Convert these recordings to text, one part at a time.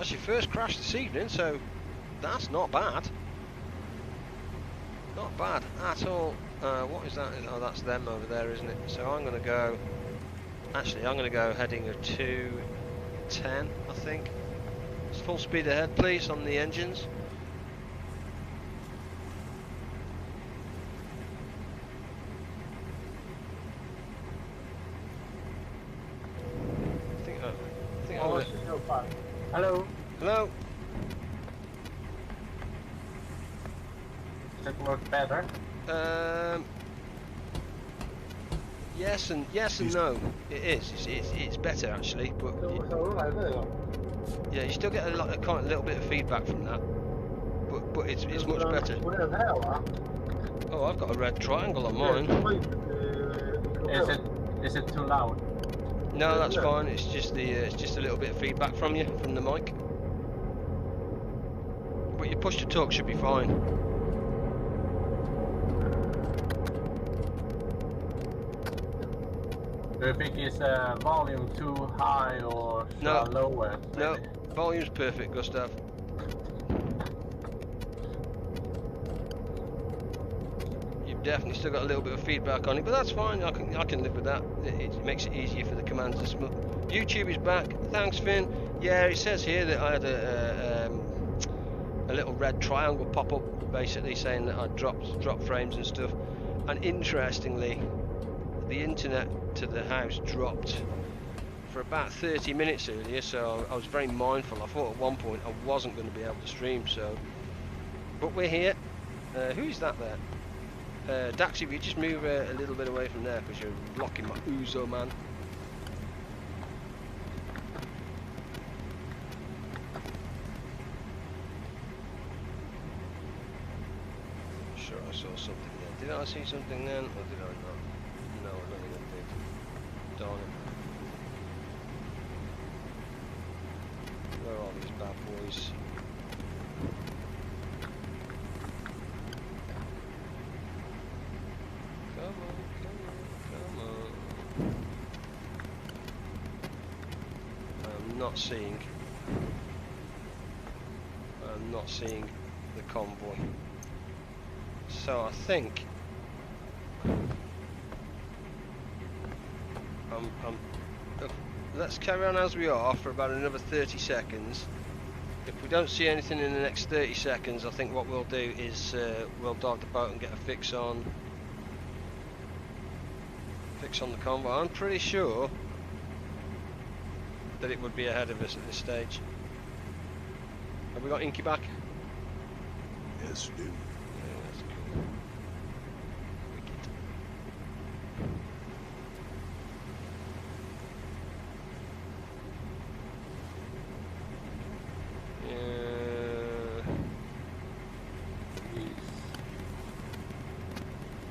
That's your first crash this evening, so that's not bad. Not bad at all. What is that? Oh, that's them over there, isn't it? So I'm going to go... Actually, I'm going to go heading of 210, I think. It's full speed ahead, please, on the engines. Hello. Hello. Does it work better? Yes and no. It is. It's better actually, but yeah, you still get a little bit of feedback from that. But it's much better. Oh, I've got a red triangle on mine. Is it too loud? No, that's fine. It's just a little bit of feedback from you from the mic. But your push to talk should be fine. Do you think is volume too high or should I lower it? No, volume's perfect, Gustav. You've definitely still got a little bit of feedback on it, but that's fine. I can live with that. It makes it easier for the commands to smooth. YouTube is back. Thanks, Finn. Yeah, it says here that I had a little red triangle pop up, basically saying that I dropped frames and stuff. And interestingly, the internet to the house dropped for about 30 minutes earlier, so I was very mindful. I thought at one point I wasn't going to be able to stream, so but we're here. Who's that there? Dax, if you just move a little bit away from there because you're blocking my Uzo, man. Sure, I saw something there. Did I see something then, or did I not? No, I don't think I did. Darn it. Where are these bad boys? Come on. I'm not seeing the convoy. So I think let's carry on as we are for about another 30 seconds. If we don't see anything in the next 30 seconds, I think what we'll do is we'll dive the boat and get a fix on the convoy. I'm pretty sure that it would be ahead of us at this stage. Have we got Inky back? Yes, we do. Yeah, that's cool. Wicked.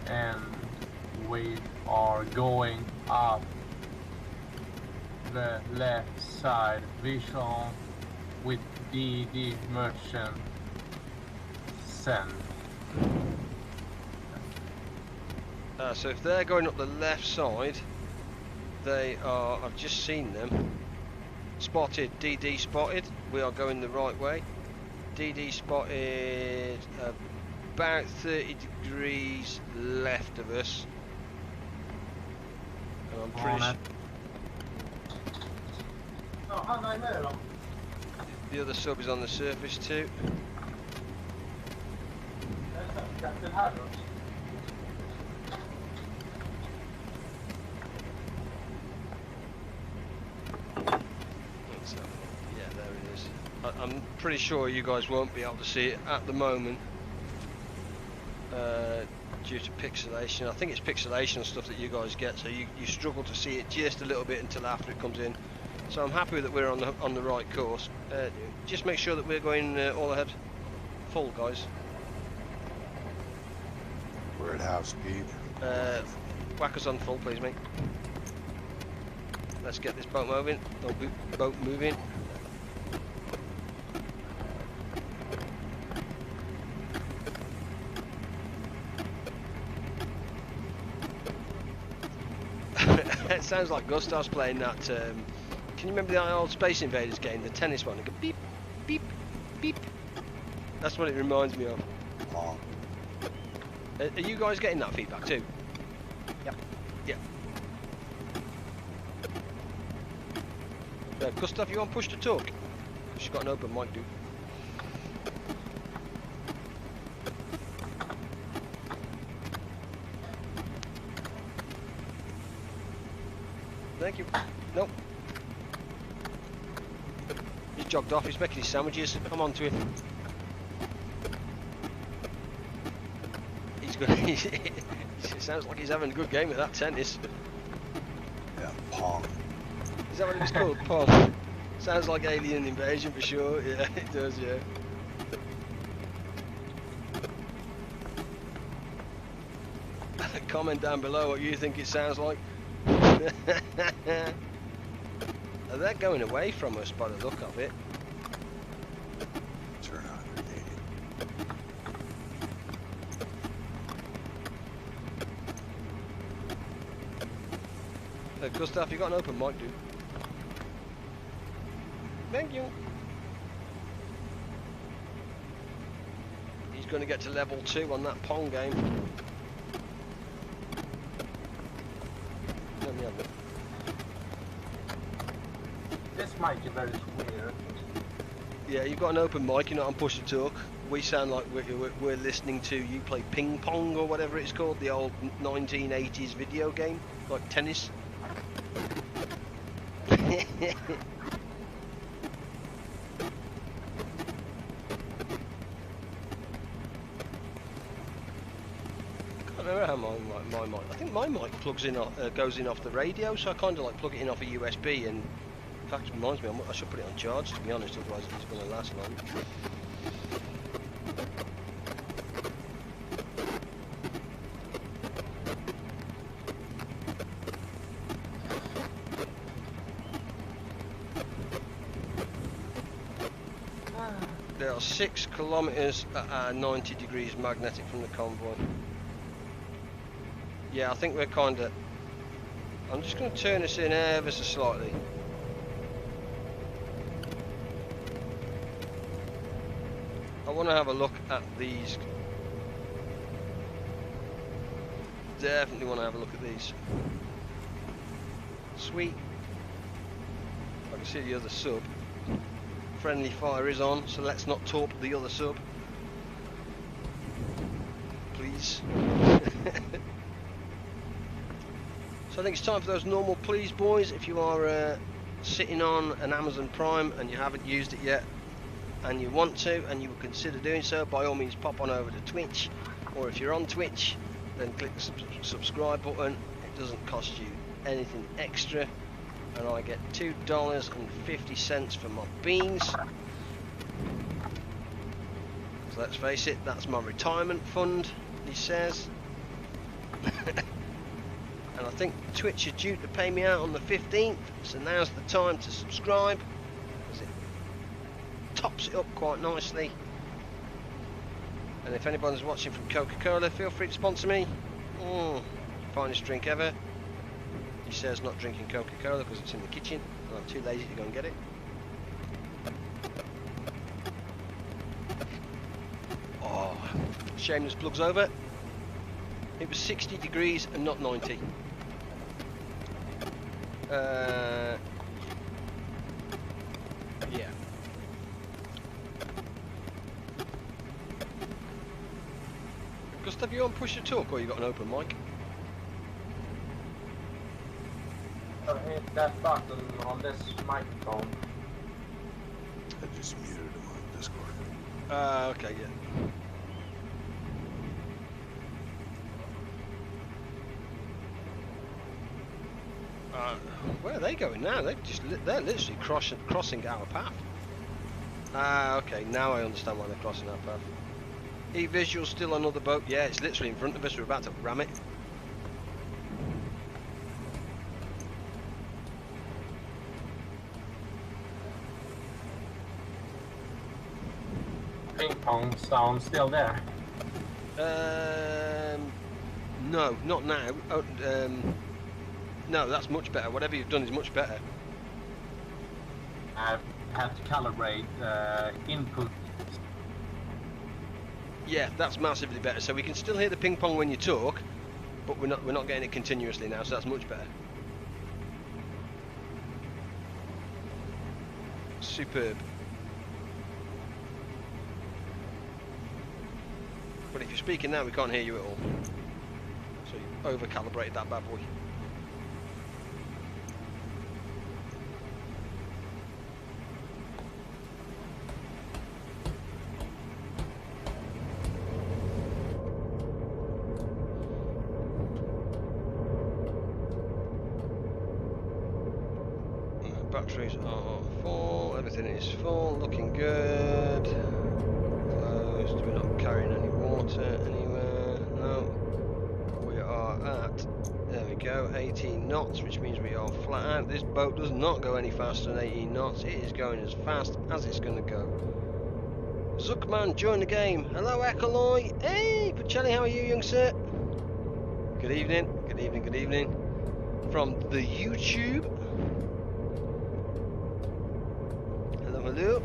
And we are going up the left side vision with DD merchant send. So if they're going up the left side, they are, I've just seen them. Spotted, DD spotted. We are going the right way. DD spotted about 30 degrees left of us. And I'm pretty sure the other sub is on the surface too. Yeah, there it is. I'm pretty sure you guys won't be able to see it at the moment due to pixelation. I think it's pixelation stuff that you guys get, so you struggle to see it just a little bit until after it comes in. So I'm happy that we're on the right course. Just make sure that we're going all ahead full, guys. We're at half speed. Whack us on full, please, mate. Let's get this boat moving. Boat moving. It sounds like Gustav's playing that. Can you remember the old Space Invaders game, the tennis one? It goes beep, beep, beep. That's what it reminds me of. Pong. Are you guys getting that feedback too? Yep. Yeah. Gustav, you want push to talk? She's got an open mic, dude. Thank you. Nope. He's jogged off. He's making his sandwiches. I'm on to him. He's good. It sounds like he's having a good game at that tennis. Yeah, Pong. Is that what it was called? Pong. Sounds like alien invasion for sure. Yeah, it does. Yeah. Comment down below what you think it sounds like. They're going away from us by the look of it. Turn on 180. Gustav, you got an open mic, dude. Thank you. He's going to get to level 2 on that Pong game. Let me have a look. This mic is very weird. Yeah, you've got an open mic, you're not on push to talk. We sound like we're listening to you play ping pong or whatever it's called, the old 1980s video game, like tennis. I don't know how my mic. I think my mic plugs in, goes in off the radio, so I kind of like plug it in off a USB. And in fact, it reminds me, I should put it on charge to be honest, otherwise it's going to last long. There are 6 kilometers at 90 degrees magnetic from the convoy. Yeah, I think we're kind of... I'm just going to turn this in ever so slightly. I want to have a look at these. Definitely want to have a look at these. Sweet. I can see the other sub. Friendly fire is on, so let's not torp the other sub. Please. So I think it's time for those normal please boys. If you are sitting on an Amazon Prime and you haven't used it yet and you want to and you would consider doing so, by all means pop on over to Twitch, or if you're on Twitch then click the subscribe button. It doesn't cost you anything extra and I get $2.50 for my beans. So let's face it, that's my retirement fund, he says. And I think Twitch is due to pay me out on the 15th, so now's the time to subscribe, because it tops it up quite nicely. And if anybody's watching from Coca-Cola, feel free to sponsor me. Finest drink ever. He says not drinking Coca-Cola because it's in the kitchen, and I'm too lazy to go and get it. Oh, shame this plug's over. It was 60 degrees and not 90. Yeah. Gustav, you on push to talk or you got an open mic? So hit that button on this microphone. I just muted him on Discord. Okay, yeah. Where are they going now? They're literally crossing our path. Okay, now I understand why they're crossing our path. E-Visual still on another boat. Yeah, it's literally in front of us. We're about to ram it. Ping pong sound still there? No, not now. No, that's much better. Whatever you've done is much better. have to calibrate input. Yeah, that's massively better. So we can still hear the ping pong when you talk, but we're not getting it continuously now, so that's much better. Superb. But if you're speaking now, we can't hear you at all. So you over-calibrated that bad boy. Batteries are full, everything is full, looking good. Closed, we're not carrying any water anywhere, no. We are at, there we go, 18 knots, which means we are flat out. This boat does not go any faster than 18 knots, it is going as fast as it's going to go. Zuckman, join the game. Hello Echoloy, hey, Pacelli, how are you, young sir? Good evening, good evening, good evening. From the YouTube. Hello.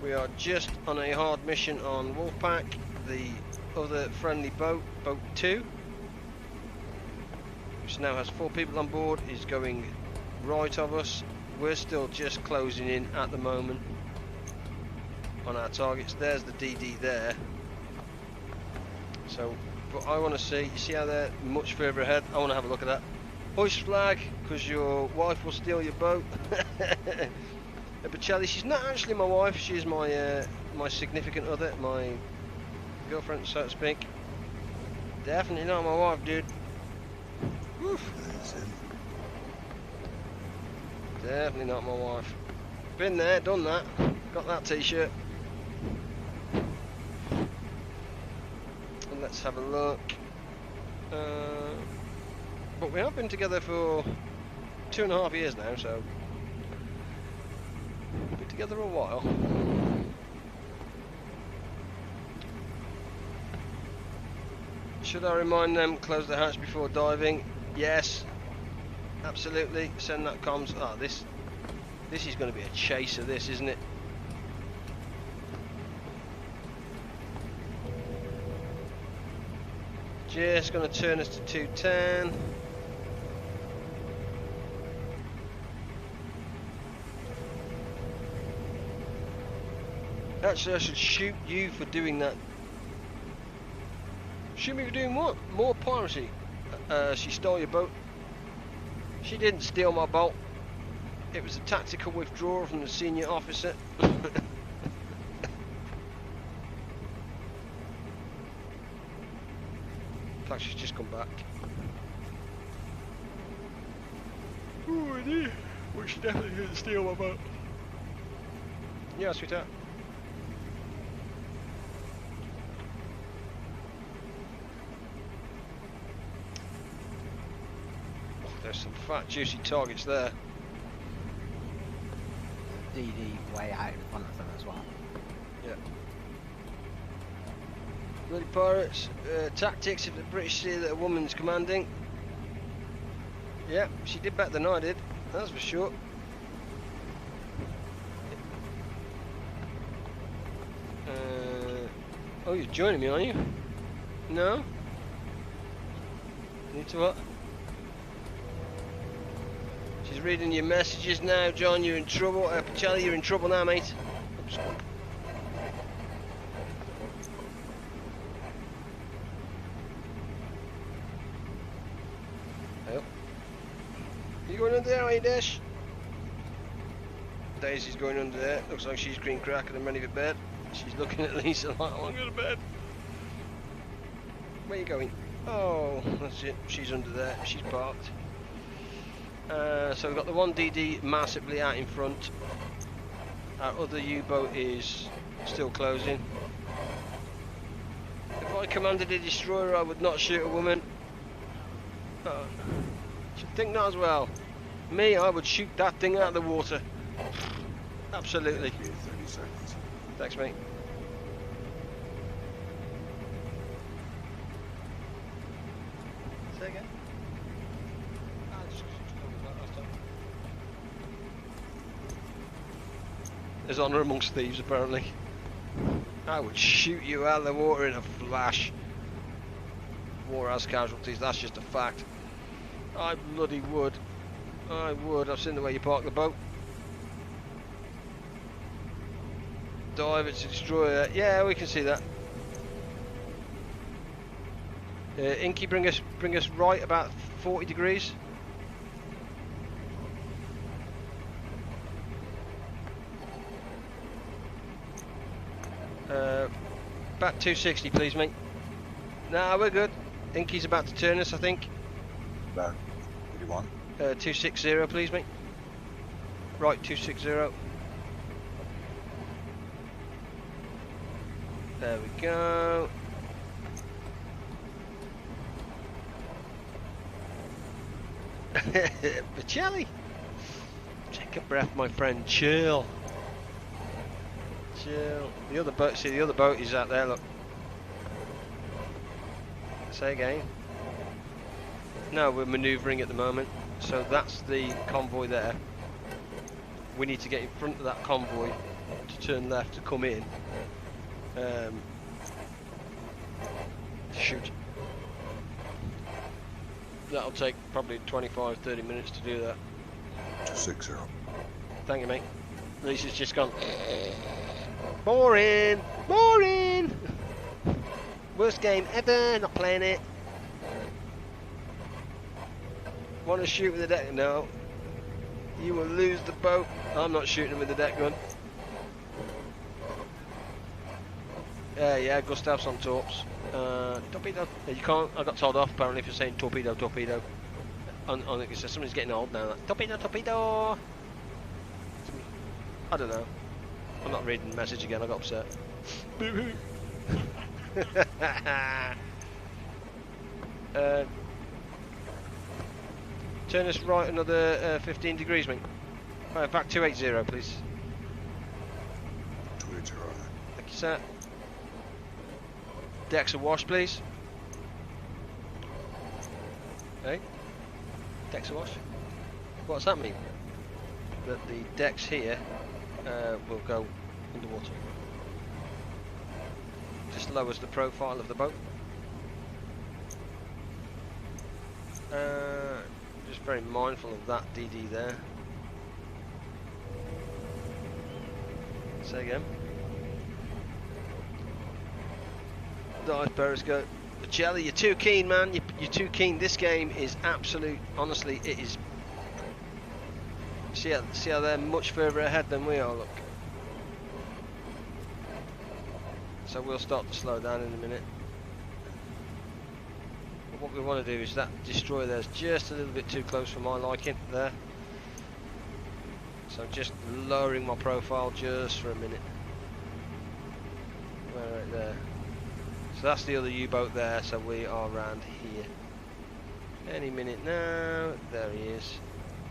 We are just on a hard mission on Wolfpack, the other friendly boat, boat 2, which now has 4 people on board, is going right of us. We're still just closing in at the moment on our targets. There's the DD there. So, but I want to see, you see how they're much further ahead? I want to have a look at that. Hoist flag, because your wife will steal your boat. Pacelli, she's not actually my wife, she's my my significant other, my girlfriend, so to speak. Definitely not my wife, dude. Woof. Definitely not my wife. Been there, done that, got that t-shirt. And let's have a look. But we have been together for 2.5 years now, so we've been together a while. Should I remind them, close the hatch before diving? Yes, absolutely. Send that comms. Ah, this is going to be a chaser, this, isn't it? Just going to turn us to 210. Actually, I should shoot you for doing that. Shoot me for doing what? More piracy. She stole your boat. She didn't steal my boat. It was a tactical withdrawal from the senior officer. In fact, she's just come back. Ooh, I did. Well, she definitely didn't steal my boat. Yeah, sweetheart. There's some fat, juicy targets there. DD way out in front of them as well. Yeah. Bloody pirates. Tactics if the British see that a woman's commanding. Yeah, she did better than I did. That's for sure. Oh, you're joining me, aren't you? No? Need to what? She's reading your messages now, John. You're in trouble. Pacelli, you're in trouble now, mate. Oops. Oh. You going under there, are you, Dash? Daisy's going under there. Looks like she's green cracking and ready for bed. She's looking at Lisa like, I want to go to bed. Where are you going? Oh, that's it. She's under there. She's parked. So we've got the one DD massively out in front. Our other U-boat is still closing. If I commanded a destroyer, I would not shoot a woman. Should think that as well. Me, I would shoot that thing out of the water. Absolutely. 30 seconds. Thanks, mate. Say again? There's honour amongst thieves, apparently. I would shoot you out of the water in a flash. War has casualties, that's just a fact. I bloody would. I would. I've seen the way you park the boat. Dive it to destroy it. Yeah, we can see that. Inky, bring us right about 40 degrees. About 260, please, mate. Nah, we're good. Inky's about to turn us, I think. About 81. 260, please, mate. Right, 260. There we go. Pacelli, take a breath, my friend. Chill. Chill. The other boat. See, the other boat is out there. Look. Say again. No, we're manoeuvring at the moment. So that's the convoy there. We need to get in front of that convoy to turn left to come in. Shoot. That'll take probably 25-30 minutes to do that. 260. Thank you, mate. Lisa's just gone. Boring! Boring! Worst game ever, not playing it. Want to shoot with the deck? No. You will lose the boat. I'm not shooting with the deck gun. Yeah, Gustav's on torps. Torpedo. You can't. I got told off apparently for saying torpedo. On it says somebody's getting old now. Like, torpedo. I don't know. I'm not reading the message again. I got upset. Boo-hoo. Turn us right another 15 degrees, mate. Back 280, please. 280. Thank you, sir. Decks awash, please. Hey? Decks awash? What's that mean? That the decks here will go underwater. Just lowers the profile of the boat. Just very mindful of that DD there. Say again. Dive periscope. Jelly, you're too keen, man. You're too keen. This game is absolute. Honestly, it is. See how they're much further ahead than we are. Look. So we'll start to slow down in a minute. But what we want to do is that destroyer there's just a little bit too close for my liking there. So I'm just lowering my profile just for a minute. Right there. So that's the other U-boat there, so we are around here. Any minute now, there he is.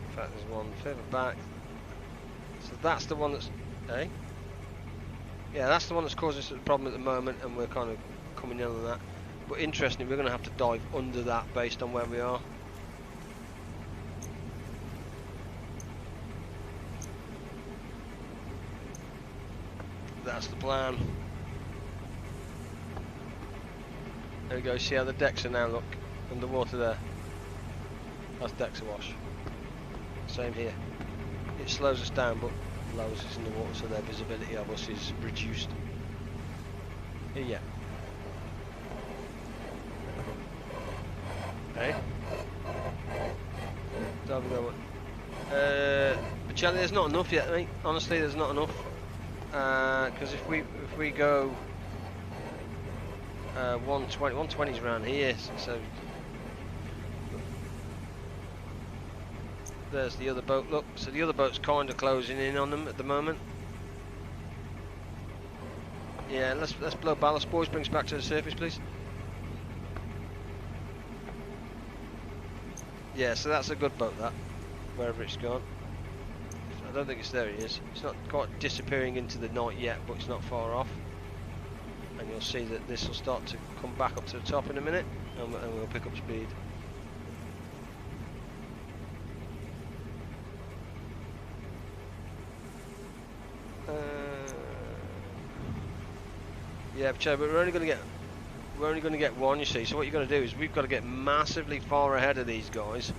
In fact, there's one further back. So that's the one that's, yeah, that's the one that's causing us a problem at the moment, and we're kind of coming in on that. But interestingly, we're going to have to dive under that based on where we are. That's the plan. There we go, see how the decks are now, look, underwater there. That's decks awash. Same here. It slows us down but lowers us in the water, so their visibility of us is reduced. Yeah. Hey? There we go. But there's not enough yet, mate. Honestly, there's not enough. Because if we go 120's around here, so there's the other boat. Look, so the other boat's kind of closing in on them at the moment. Yeah, let's blow ballast, boys. Bring us back to the surface, please. Yeah, so that's a good boat, that, wherever it's gone. I don't think it's there. It is. It's not quite disappearing into the night yet, but it's not far off. And you'll see that this will start to come back up to the top in a minute, and we'll pick up speed. Yeah, but we're only going to get one, you see. So what you've got to do is we've got to get massively far ahead of these guys.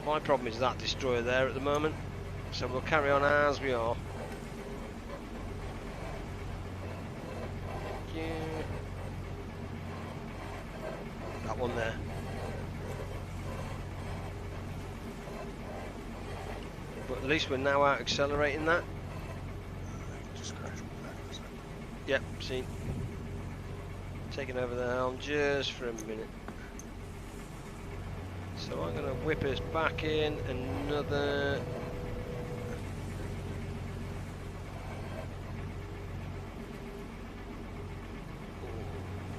My problem is that destroyer there at the moment, so we'll carry on as we are. Yeah. That one there. But at least we're now out accelerating that. Just crash back a second. Yep, seen. Taking over the helm just for a minute. So I'm going to whip us back in another...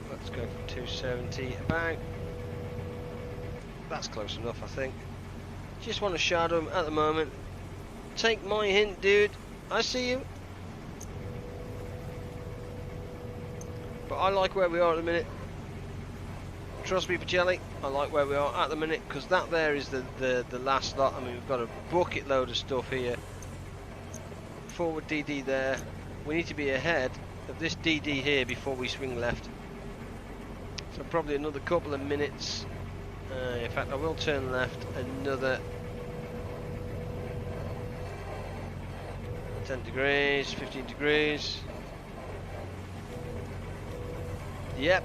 Let's go for 270 about. That's close enough, I think. Just want to shadow him at the moment. Take my hint, dude. I see you. But I like where we are at the minute. Trust me, Pacelli, I like where we are at the minute, because that there is the last lot. I mean, we've got a bucket load of stuff here. Forward DD there. We need to be ahead of this DD here before we swing left. So probably another couple of minutes. In fact, I will turn left another 10 degrees, 15 degrees. Yep.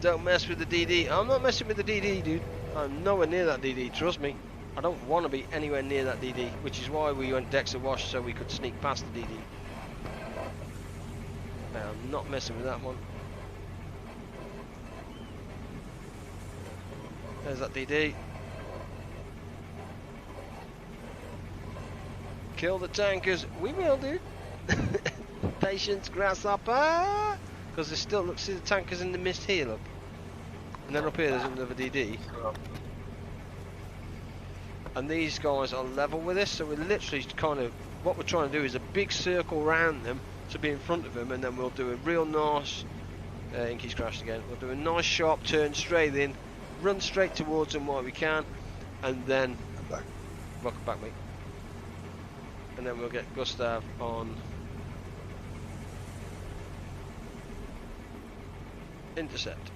Don't mess with the DD. I'm not messing with the DD, dude. I'm nowhere near that DD, trust me. I don't want to be anywhere near that DD, which is why we went decks of wash so we could sneak past the DD. I'm not messing with that one. There's that DD. Kill the tankers. We will, dude. Patience, grasshopper. Because there's still, look, see the tankers in the mist here, look. And then up here there's another DD. And these guys are level with us, so we're literally kind of, what we're trying to do is a big circle round them to be in front of them, and then we'll do a real nice, Inky's crashed again, we'll do a nice sharp turn straight in, run straight towards them while we can, and then, welcome back mate, and then we'll get Gustav on intercept.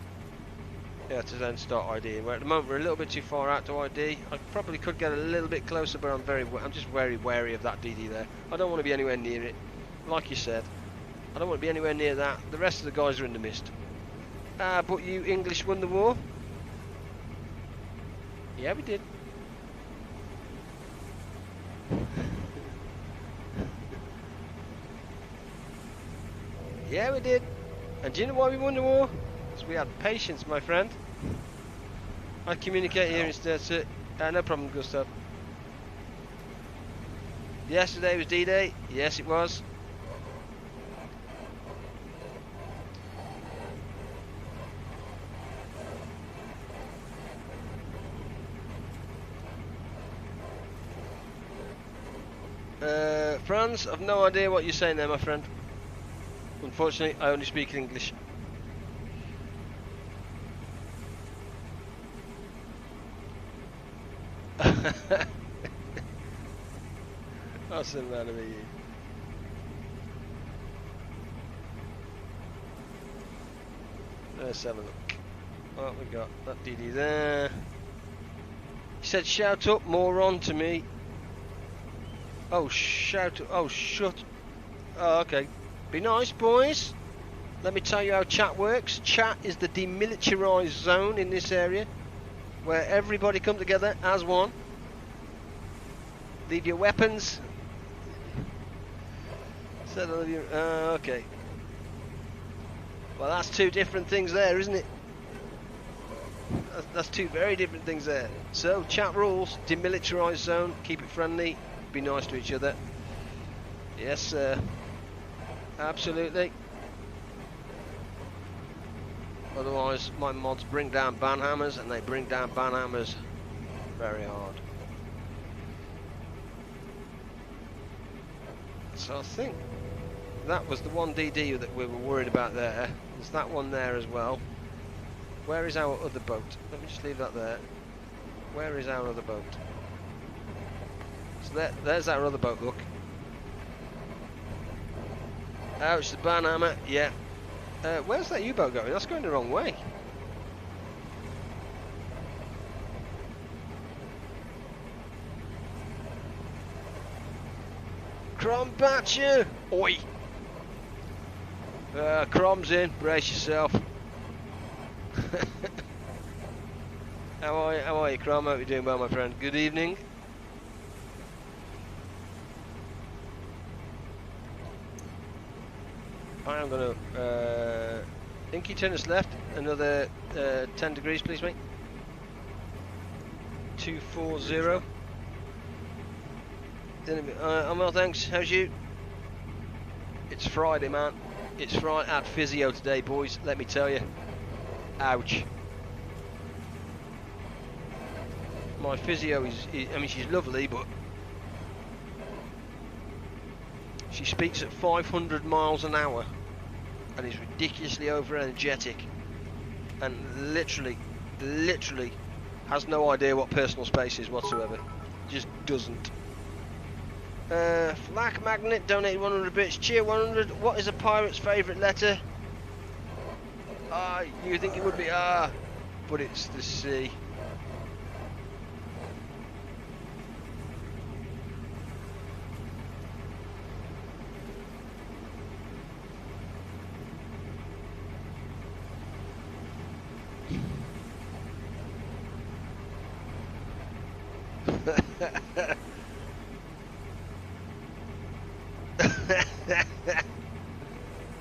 Yeah, to then start IDing. Where at the moment we're a little bit too far out to ID. I probably could get a little bit closer, but I'm just very wary of that DD there. I don't want to be anywhere near it. Like you said, I don't want to be anywhere near that. The rest of the guys are in the mist. But you English won the war? Yeah, we did. Yeah, we did. And do you know why we won the war? Because we had patience, my friend. I communicate here instead, sir. No problem, Gustav. Yesterday was D-Day. Yes, it was. Franz, I've no idea what you're saying there, my friend. Unfortunately, I only speak English. That's the man of you. Let's have a look. What we got? That DD there. He said, "Shout up, moron," to me. Oh, shout! Oh, shut! Oh, okay. Be nice, boys. Let me tell you how chat works. Chat is the demilitarized zone in this area, where everybody come together as one. Leave your weapons. Settle of your. Okay. Well, that's two different things there, isn't it? That's two very different things there. So, chat rules: demilitarized zone. Keep it friendly. Be nice to each other. Yes, sir. Absolutely. Otherwise, my mods bring down banhammers, and they bring down banhammers very hard. So I think that was the one DD that we were worried about there. There's that one there as well. Where is our other boat? Let me just leave that there. Where is our other boat? So there's that other boat, look. Ouch, the banhammer, yeah. Where's that U-boat going? That's going the wrong way. Crombatcher! Oi! Crom's in, brace yourself. How are you, Crom? Hope you're doing well, my friend. Good evening. I am going to... Inky, turn us left. Another 10 degrees, please, mate. 240. I'm well, thanks. How's you? It's Friday, man. It's Friday at physio today, boys. Let me tell you. Ouch. My physio is I mean, she's lovely, but she speaks at 500 miles an hour and is ridiculously over energetic and literally has no idea what personal space is whatsoever. Just doesn't. Flak Magnet donated 100 bits. Cheer 100. What is a pirate's favourite letter? You think it would be R, but it's the C.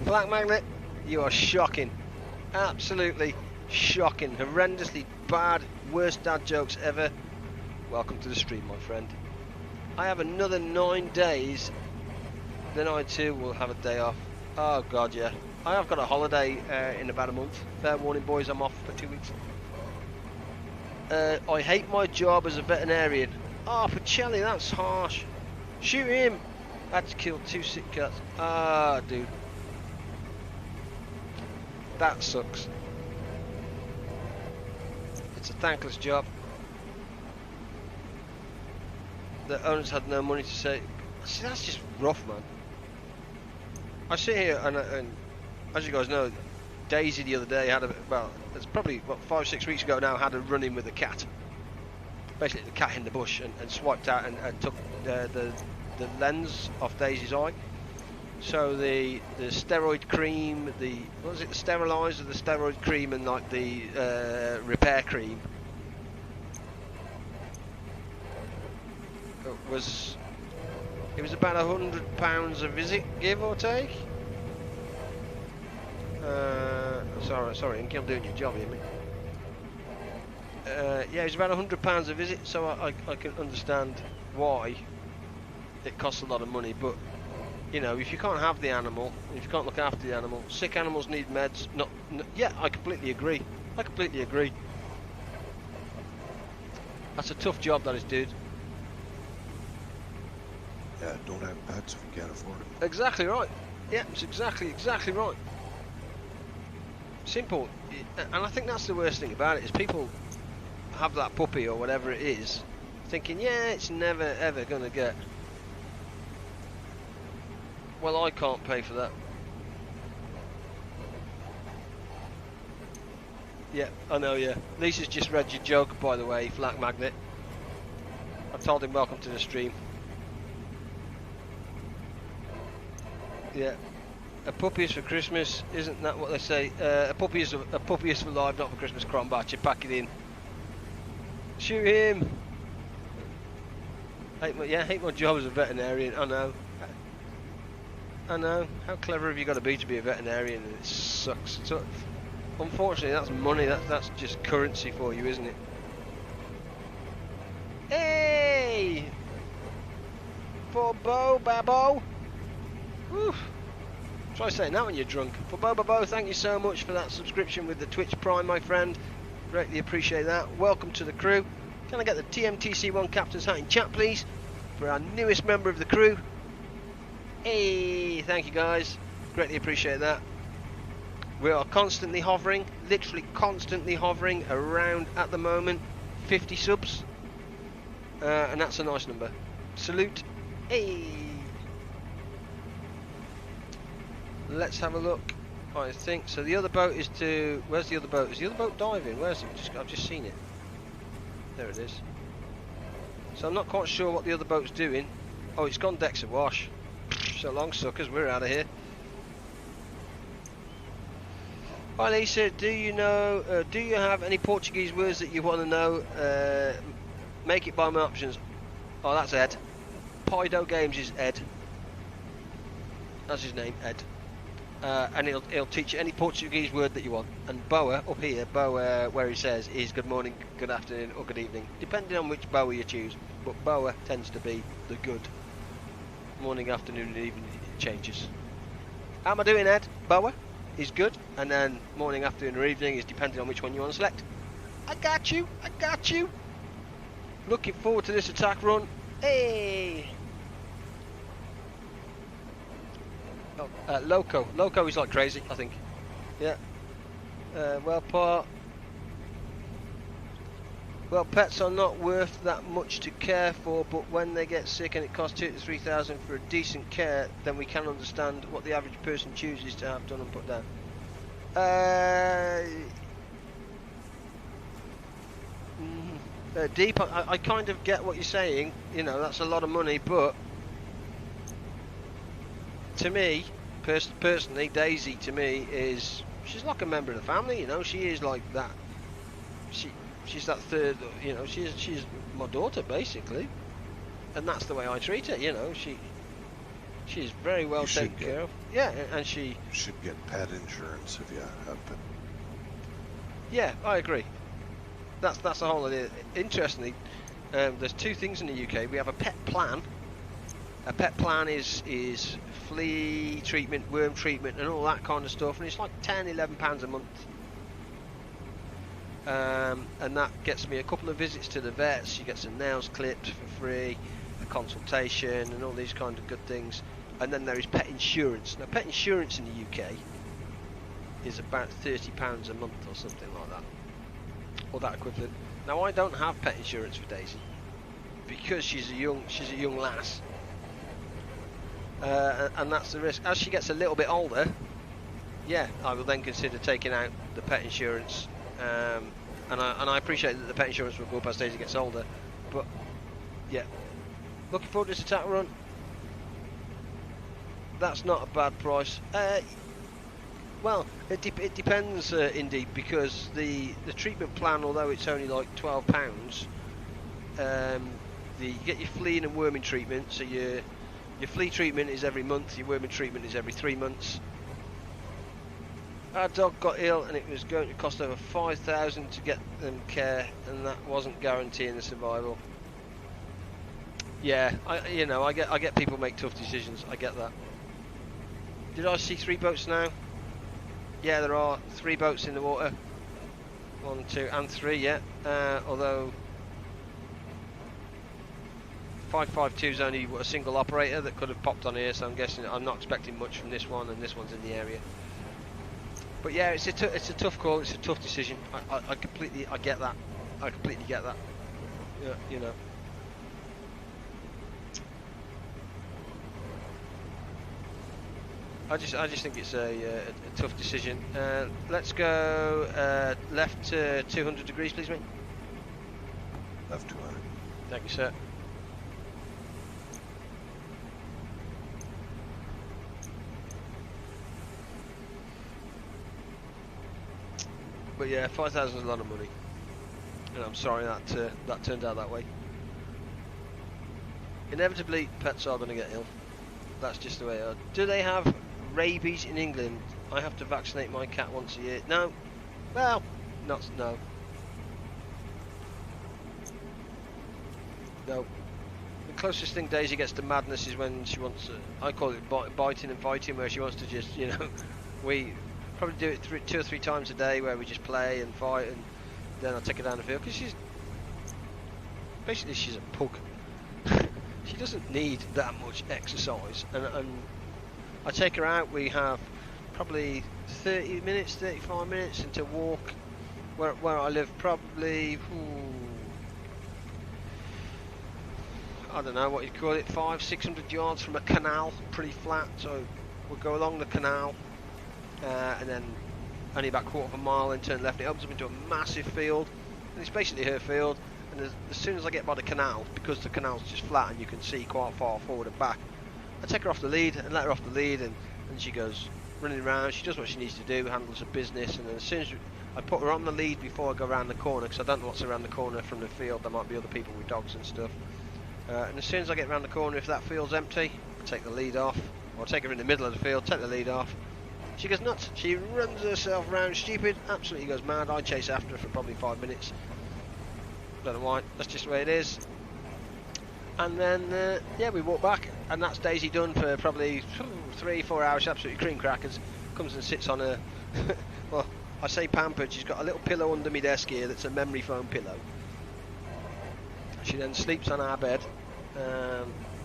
Black Magnet, you are shocking. Absolutely shocking. Horrendously bad. Worst dad jokes ever. Welcome to the stream, my friend. I have another 9 days. Then I too will have a day off. Oh god, yeah. I have got a holiday in about a month. Fair warning, boys, I'm off for 2 weeks. I hate my job as a veterinarian. Oh, Pacelli, that's harsh. Shoot him. Had to kill 2 sick cats. Ah, dude. That sucks. It's a thankless job. The owners had no money to say. See, that's just rough, man. I sit here and as you guys know, Daisy the other day had it's probably what 5 or 6 weeks ago now, had a run-in with a cat. Basically, the cat in the bush and swiped out and took the lens off Daisy's eye. So the steroid cream, what was it, the sterilizer, the steroid cream, and like the repair cream it was about £100 a visit, give or take. Sorry, Inky, I'm doing your job here, mate. Yeah, it's about £100 a visit, so I can understand why it costs a lot of money, but you know, if you can't have the animal, if you can't look after the animal, sick animals need meds. Yeah, I completely agree. That's a tough job, that is, dude. Yeah, don't have pets if you can't afford them. Exactly right. Yeah, it's exactly right. Simple. And I think that's the worst thing about it, is people have that puppy or whatever it is, thinking, yeah, it's never ever gonna get. Well, I can't pay for that. Yeah, I know, yeah. Lisa's just read your joke, by the way, Flak Magnet. I told him welcome to the stream. Yeah. A puppy is for Christmas, isn't that what they say? A puppy is for life, not for Christmas. Crombatcher, pack it in. Shoot him! Hate my job as a veterinarian, I know. I know. How clever have you got to be a veterinarian? And it sucks. So, unfortunately, that's money. That's just currency for you, isn't it? Hey! For Babo. Woo! Try saying that when you're drunk. For Babo, thank you so much for that subscription with the Twitch Prime, my friend. Greatly appreciate that. Welcome to the crew. Can I get the TMTC1 Captain's hat in chat, please? For our newest member of the crew. Hey, thank you guys, greatly appreciate that. We are constantly hovering, literally constantly hovering around at the moment 50 subs, and that's a nice number. Salute. Hey. Let's have a look. I think so. The other boat is to. Where's the other boat? Is the other boat diving? Where's it? I've just seen it. There it is. So I'm not quite sure what the other boat's doing. Oh, it's gone decks awash. So long, suckers. We're out of here. Hi Lisa, do you have any Portuguese words that you want to know? Make it by my options. Oh, that's Ed. Pido Games is Ed. That's his name, Ed. And he'll teach you any Portuguese word that you want. And boa, up here, boa, where he says is good morning, good afternoon, or good evening, depending on which boa you choose. But boa tends to be the good. Morning, afternoon, and evening it changes. How am I doing, Ed? Boa is good, and then morning, afternoon, or evening is depending on which one you want to select. I got you. I got you. Looking forward to this attack run. Hey. Oh, Loco is like crazy, I think. Yeah. Well, pets are not worth that much to care for, but when they get sick and it costs 2,000 to 3,000 for a decent care, then we can understand what the average person chooses to have done and put down. Deep, I kind of get what you're saying. You know, that's a lot of money, but to me, personally, Daisy to me she's like a member of the family. You know, she is like that. She's that third. You know, she's my daughter basically, and that's the way I treat her. You know, she's very well taken care of. Yeah, and she should get pet insurance if you have pet. Yeah, I agree. That's the whole idea. Interestingly, there's two things in the UK. We have a pet plan. A pet plan is flea treatment, worm treatment, and all that kind of stuff, and it's like £10–11 a month. And that gets me a couple of visits to the vets. You get some nails clipped for free, a consultation, and all these kind of good things. And then there is pet insurance. Now, pet insurance in the UK is about £30 a month or something like that, or that equivalent. Now, I don't have pet insurance for Daisy because she's a young lass, and that's the risk. As she gets a little bit older, yeah, I will then consider taking out the pet insurance. And I appreciate that the pet insurance will go up as Daisy gets older, but yeah, looking forward to this attack run. That's not a bad price. Well, it depends indeed, because the treatment plan, although it's only like £12, you get your flea and worming treatment. So your flea treatment is every month, your worming treatment is every 3 months. Our dog got ill and it was going to cost over 5,000 to get them care, and that wasn't guaranteeing the survival. Yeah, I get people make tough decisions. I get that. Did I see 3 boats now? Yeah, there are 3 boats in the water. 1, 2, and 3. Yeah. Although 552 is only a single operator that could have popped on here, so I'm guessing I'm not expecting much from this one, and this one's in the area. But yeah, it's a tough call. It's a tough decision. I completely get that. I completely get that. Yeah, you know. I just think it's a tough decision. Let's go left to 200 degrees, please, mate. Left 200. Thank you, sir. But yeah, 5,000 is a lot of money, and I'm sorry that turned out that way. Inevitably, pets are going to get ill. That's just the way they are. Do they have rabies in England? I have to vaccinate my cat once a year. No. Well, no. No. The closest thing Daisy gets to madness is when she wants to, I call it biting and fighting, where she wants to just, you know, we probably do it 2 or 3 times a day, where we just play and fight, and then I take her down the field, because she's a pug. She doesn't need that much exercise, and I take her out. We have probably 30 minutes, 35 minutes into walk where I live, probably I don't know what you'd call it, 500-600 yards from a canal, pretty flat. So we'll go along the canal, and then only about a quarter of a mile, then turn left. It opens up into a massive field, and it's basically her field. And as soon as I get by the canal, because the canal's just flat and you can see quite far forward and back, I take her off the lead and let her off the lead, and she goes running around. She does what she needs to do, handles her business, and then as soon as I put her on the lead before I go around the corner, because I don't know what's around the corner from the field. There might be other people with dogs and stuff. And as soon as I get around the corner, if that field's empty, I take the lead off, or take her in the middle of the field, take the lead off. She goes nuts. She runs herself around stupid, absolutely goes mad. I chase after her for probably 5 minutes. Don't know why, that's just the way it is. And then, yeah, we walk back, and that's Daisy done for probably 3-4 hours, absolutely cream crackers. Comes and sits on her, well, I say pampered, she's got a little pillow under my desk here that's a memory foam pillow. She then sleeps on our bed,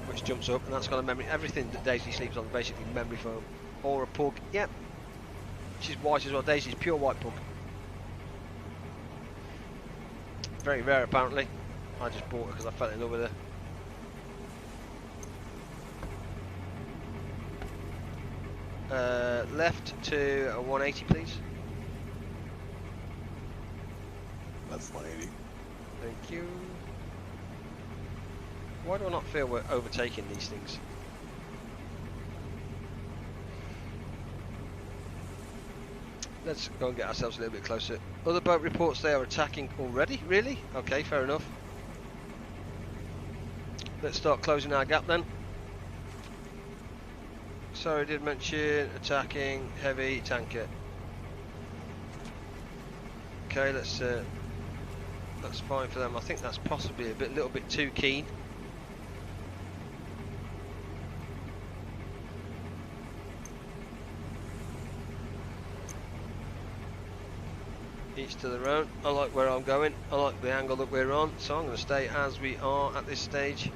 which jumps up, and that's got a memory, everything that Daisy sleeps on is basically memory foam. Or a pug, yep. She's white as well, Daisy's pure white pug. Very rare apparently. I just bought her because I fell in love with her. Left to a 180 please. That's 180. Thank you. Why do I not feel we're overtaking these things? Let's go and get ourselves a little bit closer. Other boat reports they are attacking already? Really? Okay, fair enough. Let's start closing our gap then. Sorry, I did mention attacking heavy tanker. Okay, that's fine for them. I think that's possibly a little bit too keen. Each to their own. I like where I'm going. I like the angle that we're on, so I'm going to stay as we are at this stage.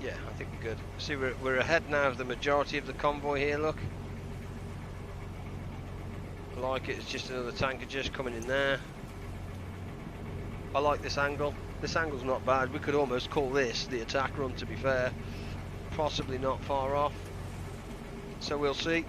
Yeah, I think we're good. See, we're ahead now of the majority of the convoy here. Look, I like it. It's just another tanker just coming in there. I like this angle. This angle's not bad. We could almost call this the attack run, to be fair. Possibly not far off, so we'll see.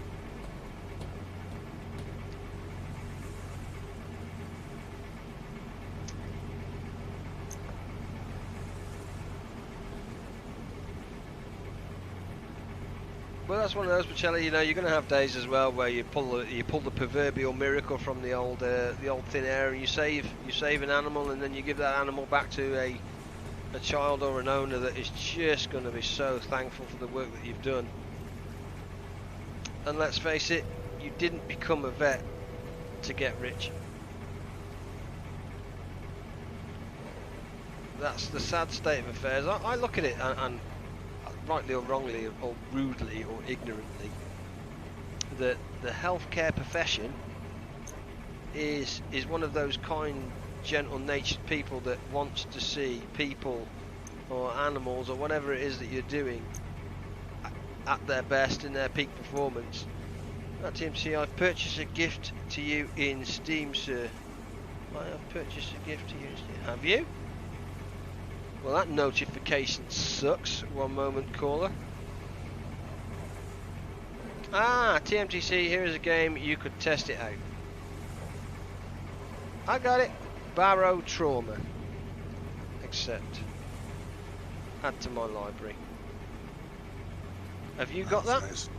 Well, that's one of those, Pacelli. You know, you're going to have days as well where you pull the proverbial miracle from the old thin air, and you save an animal, and then you give that animal back to a child or an owner that is just going to be so thankful for the work that you've done. And let's face it, you didn't become a vet to get rich. That's the sad state of affairs. I look at it and rightly or wrongly or rudely or ignorantly, that the healthcare profession is one of those kind, gentle-natured people that wants to see people or animals or whatever it is that you're doing at their best, in their peak performance. TMC, I've purchased a gift to you in Steam, sir. I have purchased a gift to you in Steam. Have you? Well, that notification sucks. One moment, caller. Ah, TMTC, here is a game, you could test it out. I got it. Barrow Trauma. Accept. Add to my library. Have you got that? Nice.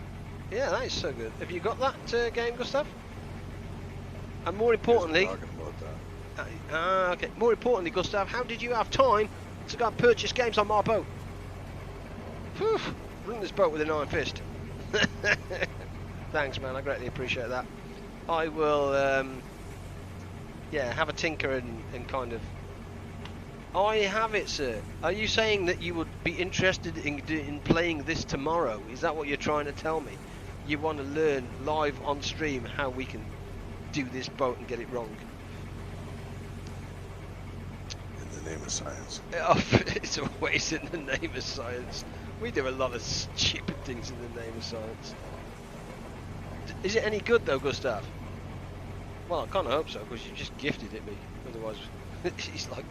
Yeah, that is so good. Have you got that game, Gustav? And more importantly... okay. More importantly, Gustav, how did you have time to go and purchase games on my boat? Whew. Run this boat with an iron fist. Thanks, man. I greatly appreciate that. I will... yeah, have a tinker and kind of... I have it, sir. Are you saying that you would be interested in playing this tomorrow? Is that what you're trying to tell me? You want to learn live on stream how we can do this boat and get it wrong? In the name of science. It's always in the name of science. We do a lot of stupid things in the name of science. Is it any good though, Gustav? Well, I kind of hope so, because you just gifted it me. Otherwise, it's like,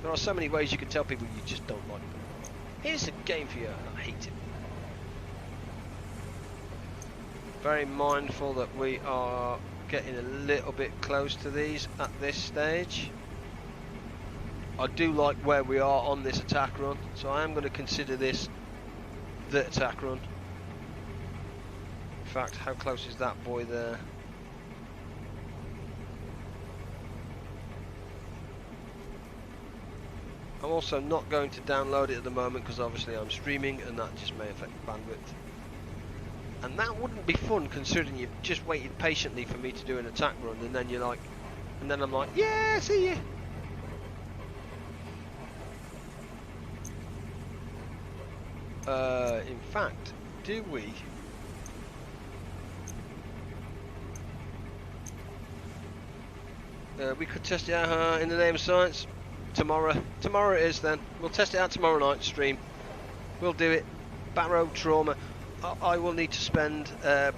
there are so many ways you can tell people you just don't like them. Here's a game for you, and I hate it. Very mindful that we are getting a little bit close to these at this stage. I do like where we are on this attack run, so I am going to consider this the attack run. In fact, how close is that boy there? I'm also not going to download it at the moment because obviously I'm streaming and that just may affect bandwidth. And that wouldn't be fun considering you've just waited patiently for me to do an attack run and then you're like, and then I'm like, yeah, see you. In fact, do we? We could test it out in the name of science tomorrow. Tomorrow it is then. We'll test it out tomorrow night stream. We'll do it. Barrow trauma. I will need to spend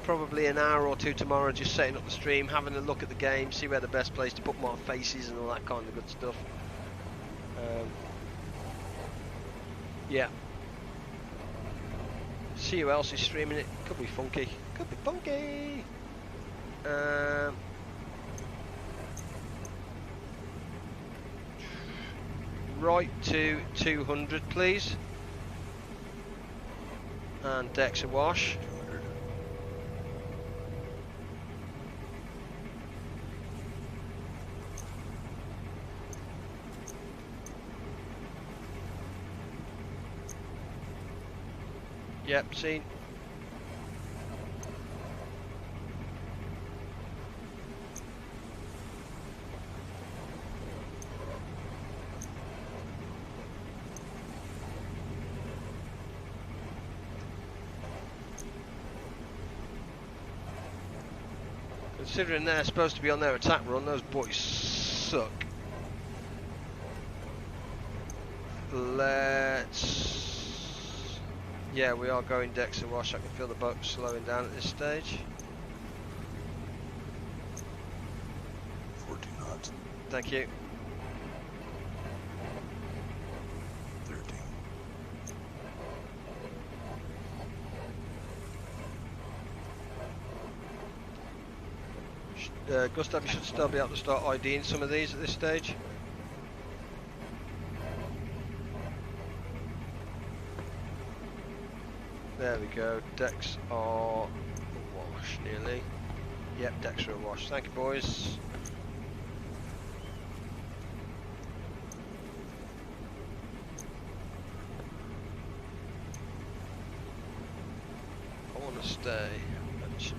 probably an hour or two tomorrow just setting up the stream, having a look at the game, see where the best place to put my faces and all that kind of good stuff. Yeah. See who else is streaming it. Could be funky. Could be funky. Right to 200, please. And decks a wash. 200. Yep, seen. Considering they're supposed to be on their attack run, those boys suck. Let's... Yeah, we are going decks and wash. I can feel the boat slowing down at this stage. 14 knots. Thank you. 13. Gustav, you should still be able to start IDing some of these at this stage. There we go, decks are awash nearly. Yep, decks are awash. Thank you, boys. I want to stay, actually.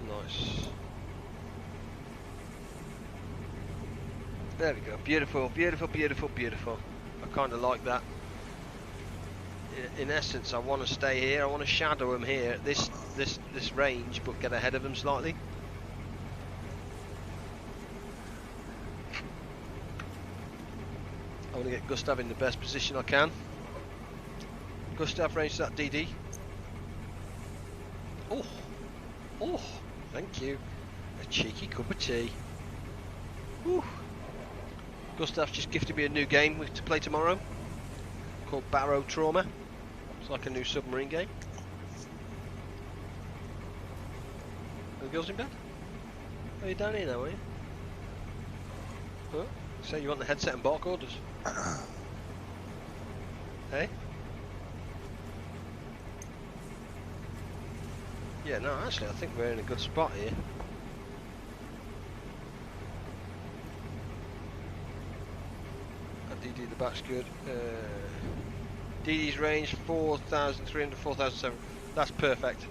Nice. There we go. Beautiful, beautiful, beautiful, beautiful. I kind of like that. In essence, I want to stay here. I want to shadow him here at this range, but get ahead of him slightly. I want to get Gustav in the best position I can. Gustav, range that DD. Oh, oh, thank you. A cheeky cup of tea. Whew. Gustav's just gifted me a new game to play tomorrow called Barrow Trauma. It's like a new submarine game. Are the girls in bed? Are you down here now, are you? Huh? So you want the headset and bark orders? Hey? Yeah, no, actually I think we're in a good spot here. DD, the back's good. DD's range 4,300, 4,700. That's perfect.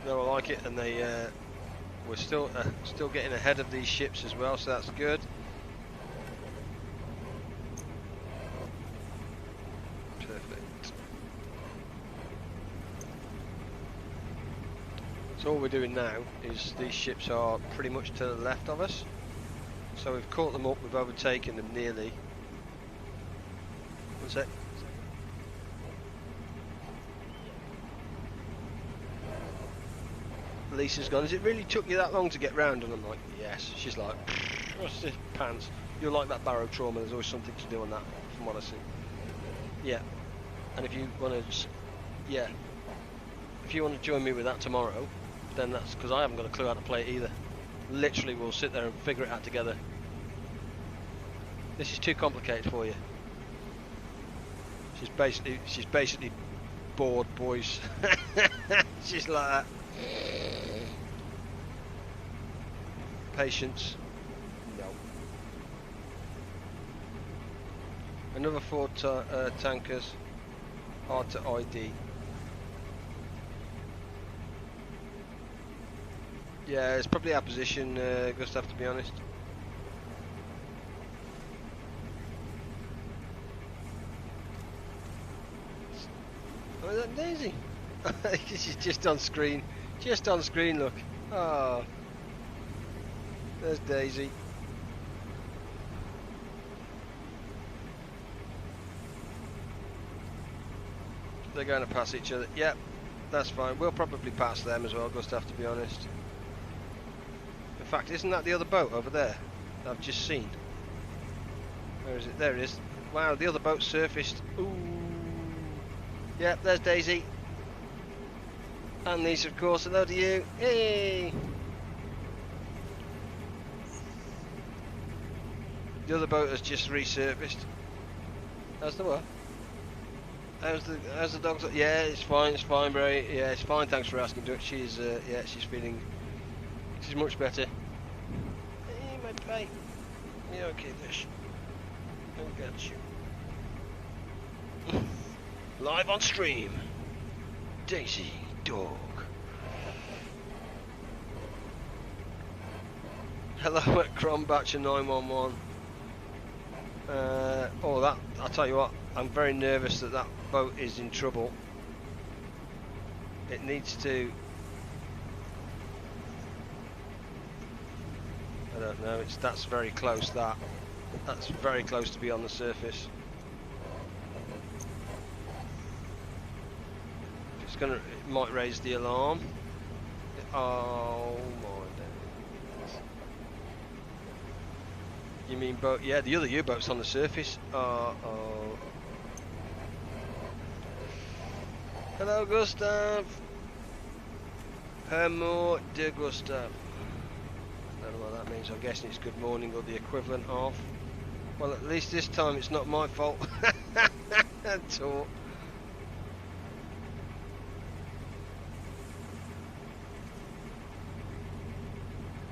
No, I like it, and we're still getting ahead of these ships as well, so that's good. So all we're doing now is these ships are pretty much to the left of us. So we've caught them up, we've overtaken them nearly. One sec. Lisa's gone, has it really took you that long to get round? And I'm like, yes. She's like, what's this pants? You're like that barrow trauma, there's always something to do on that, from what I see. Yeah. And if you want to, yeah. If you want to join me with that tomorrow, then that's because I haven't got a clue how to play it either. Literally, we'll sit there and figure it out together. This is too complicated for you. She's basically bored, boys. She's like that. Patience. No. Another 4 tankers. Hard to ID. Yeah, it's probably our position, Gustav, to be honest. Oh, is that Daisy? She's just on screen. Just on screen, look. Oh. There's Daisy. They're going to pass each other. Yep, that's fine. We'll probably pass them as well, Gustav, to be honest. In fact, isn't that the other boat over there that I've just seen? Where is it? There it is. Wow, the other boat surfaced. Ooh. Yep, there's Daisy. And Lisa, of course. Hello to you. Hey! The other boat has just resurfaced. How's the what? How's the dog? Yeah, it's fine, bro. Yeah, it's fine. Thanks for asking. She's yeah, she's feeling. She's much better. Hey, my bite. Yeah, okay, fish. I got you. Live on stream. Daisy dog. Hello at Crombatcher 911. Oh, that I'll tell you what. I'm very nervous that that boat is in trouble. It needs to. I don't know. That's very close. That's very close to be on the surface. It's gonna. It might raise the alarm. Oh my days. You mean boat? Yeah, the other U-boat's on the surface. Oh. Hello, Gustav. Hello, de Gustav. I don't know what that means. I'm guessing it's good morning or the equivalent of. Well, at least this time it's not my fault at all.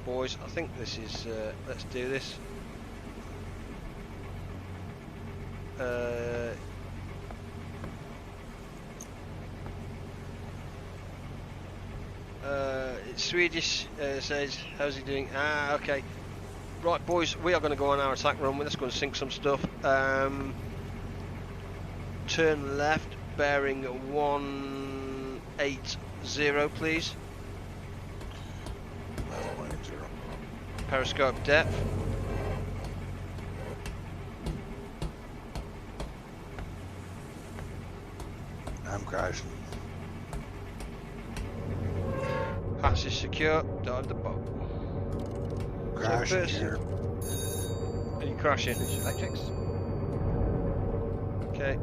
Boys, I think this is. Let's do this. It's Swedish, says, how's he doing? Ah, okay. Right, boys, we are going to go on our attack run. We're just going to sink some stuff. Turn left, bearing 180, please. Periscope depth. I'm crashing. Hatch is secure. Dive the boat. Crashing here. Are you crashing? Electrics. Okay.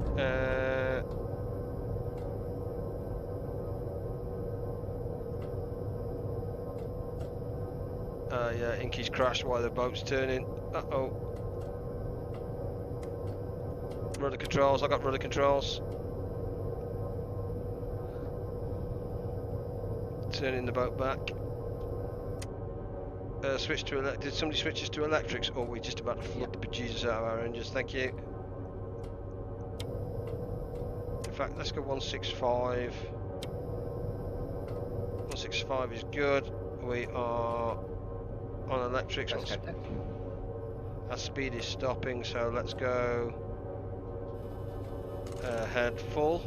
Yeah, Inky's crashed while the boat's turning. Uh-oh. Rudder controls. I got rudder controls. Turning the boat back. Switch to electric. Did somebody switch us to electrics? Or are we just about to flood the bejesus out of our engines? Thank you. In fact, let's go 165. 165 is good. We are on electrics. Our speed is stopping, so let's go head full.